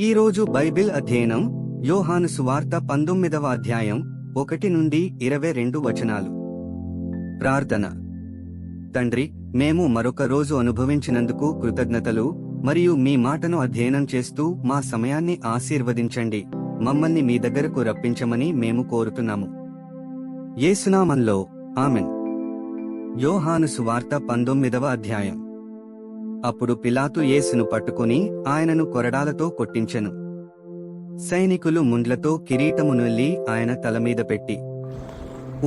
ఈరోజు బైబిల్ అధ్యయనం యోహాను సువార్త 19వ అధ్యాయం 1 నుండి 22 వచనాలు. ప్రార్థన. తండ్రి, మేము మరొక రోజు అనుభవించినందుకు కృతజ్ఞతలు, మరియు మీ మాటను అధ్యయనం చేస్తూ మా సమయాన్ని ఆశీర్వదించండి. మమ్మల్ని మీ దగ్గరకు రప్పించమని మేము కోరుతున్నాము. యేసునామంలో ఆమెన్. యోహాను సువార్త 19వ అధ్యాయం. అప్పుడు పిలాతు యేసును పట్టుకుని ఆయనను కొరడాలతో కొట్టించెను. సైనికులు ముండ్లతో కిరీటము నొల్లి ఆయన తలమీద పెట్టి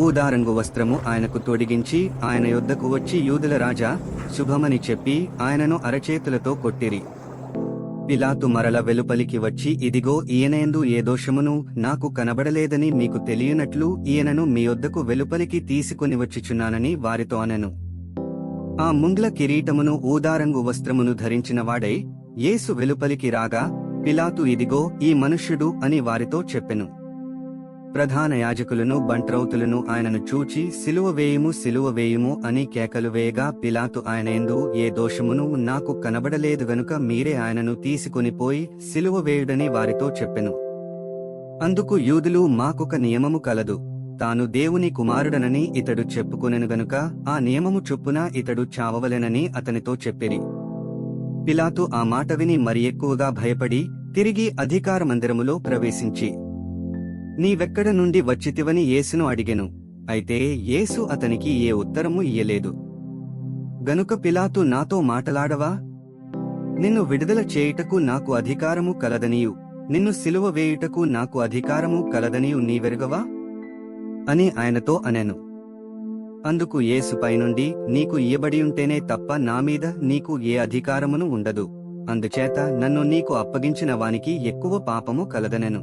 ఊదారంగు వస్త్రము ఆయనకు తొడిగించి ఆయన యొద్దకు వచ్చి, యూదుల రాజా, శుభమని చెప్పి ఆయనను అరచేతులతో కొట్టిరి. పిలాతు మరల వెలుపలికి వచ్చి, ఇదిగో, ఈయనయందు ఏ దోషమును నాకు కనబడలేదని మీకు తెలియనట్లు ఈయనను మీ యొద్దకు వెలుపలికి తీసుకుని వచ్చిచున్నానని వారితో అనెను. ఆ ముండ్ల కిరీటమును ఊదారంగు వస్త్రమును ధరించినవాడై యేసు వెలుపలికి రాగా, పిలాతు, ఇదిగో ఈ మనుష్యుడు అని వారితో చెప్పెను. ప్రధాన యాజకులను బంట్రౌతులను ఆయనను చూచి, సిలువ వేయుము, సిలువ వేయుము అని కేకలు వేయగా, పిలాతు ఆయనయందు ఏ దోషమును నాకు కనబడలేదు గనుక మీరే ఆయనను తీసుకునిపోయి సిలువ వేయుడని వారితో చెప్పెను. అందుకు యూదులు, మాకొక నియమము కలదు, తాను దేవుని కుమారుడనని ఇతడు చెప్పుకొనెను గనుక ఆ నియమము చొప్పున ఇతడు చావవలెనని అతనితో చెప్పిరి. పిలాతు ఆ మాట విని మరి ఎక్కువగా భయపడి తిరిగి అధికార మందిరములో ప్రవేశించి, నీవెక్కడ నుండి వచ్చితివని యేసును అడిగెను. అయితే యేసు అతనికి ఏ ఉత్తరము ఇయ్యలేదు. గనుక పిలాతు, నాతో మాటలాడవా? నిన్ను విడుదల చేయుటకు నాకు అధికారము కలదనియు, నిన్ను సిలువ వేయుటకు నాకు అధికారము కలదనియు నీవెరుగవా అని ఆయనతో అనెను. అందుకు యేసు పైనుండి, నీకు ఇయ్యబడియుంటేనే తప్ప నామీద నీకు ఏ అధికారమును ఉండదు. అందుచేత నన్ను నీకు అప్పగించిన వానికి ఎక్కువ పాపము కలదనెను.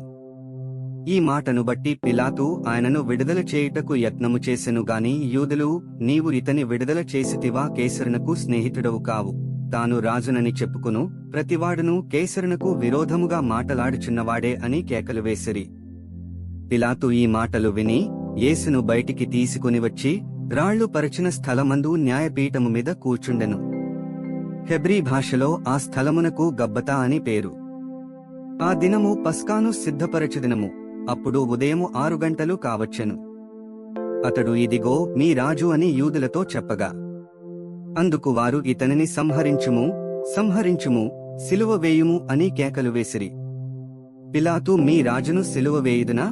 ఈ మాటను బట్టి పిలాతు ఆయనను విడుదల చేయుటకు యత్నము చేసెను గాని యూదులు, నీవు ఇతని విడుదల చేసితివా? కేసరునకు స్నేహితుడవు కావు, తాను రాజునని చెప్పుకును ప్రతివాడును కేసరునకు విరోధముగా మాటలాడుచున్నవాడే అని కేకలు వేసిరి. పిలాతు ఈ మాటలు విని యేసును బయటికి తీసుకుని వచ్చి రాళ్లు పరచిన స్థలమందు న్యాయపీఠము మీద కూర్చుండెను. హెబ్రీ భాషలో ఆ స్థలమునకు గబ్బతా అని పేరు. ఆ దినము పస్కాను సిద్ధపరచు దినము. అప్పుడు ఉదయం 6 గంటలు కావచ్చెను. అతడు, ఇదిగో మీ రాజు అని యూదులతో చెప్పగా, అందుకు వారు, ఇతనిని సంహరించుము, సంహరించుము, సిలువ వేయుము అని కేకలు వేసిరి. పిలాతు, మీ రాజును సిలువ వేయుదునా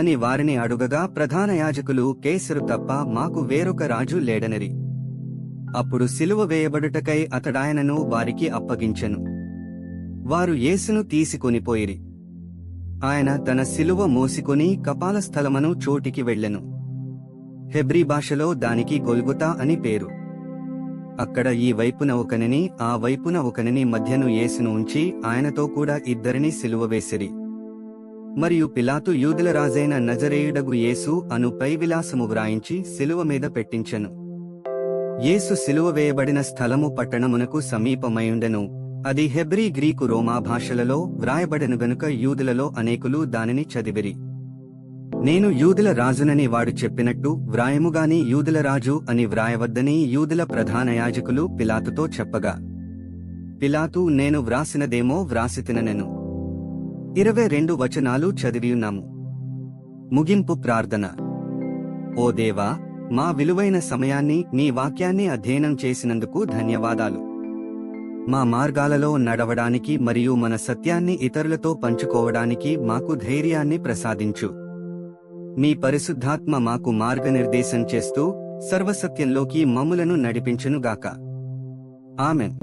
అని వారిని అడుగగా, ప్రధాన యాజకులు, కేసరు తప్ప మాకు వేరొక రాజు లేడనరి. అప్పుడు సిలువ వేయబడుటకై అతడాయనను వారికి అప్పగించెను. వారు యేసును తీసుకొనిపోయిరి. ఆయన తన సిలువ మోసికొని కపాల స్థలమను చోటికి వెళ్ళెను. హెబ్రీ భాషలో దానికి గొల్గొతా అని పేరు. అక్కడ ఈ వైపున ఒకనిని, ఆ వైపున ఒకనిని మధ్యను యేసును ఉంచి ఆయనతో కూడా ఇద్దరిని సిలువ వేసిరి. మరియు పిలాతు యూదుల రాజైన నజరేయుడగు యేసు అను పై విలాసము వ్రాయించి సిలువ మీద పెట్టించెను. యేసు సిలువ వేయబడిన స్థలము పట్టణమునకు సమీపమైయుండెను. అది హెబ్రీ, గ్రీకు, రోమా భాషలలో వ్రాయబడెను గనుక యూదులలో అనేకులు దానిని చదివిరి. నేను యూదుల రాజునని వాడు చెప్పినట్టు వ్రాయముగాని యూదుల రాజు అని వ్రాయవద్దని యూదుల ప్రధాన యాజకులు పిలాతుతో చెప్పగా, పిలాతు, నేను వ్రాసినదేమో వ్రాసితిననెను. 22 వచనాలు చదివియున్నాము. ముగింపు ప్రార్థన. ఓ దేవా, మా విలువైన సమయాన్ని నీ వాక్యాన్ని అధ్యయనం చేసినందుకు ధన్యవాదాలు. మా మార్గాలలో నడవడానికి మరియు మన సత్యాన్ని ఇతరులతో పంచుకోవడానికి మాకు ధైర్యాన్ని ప్రసాదించు. మీ పరిశుద్ధాత్మ మాకు మార్గనిర్దేశం చేస్తూ సర్వసత్యంలోకి మమ్ములను నడిపించునుగాక. ఆమెన్.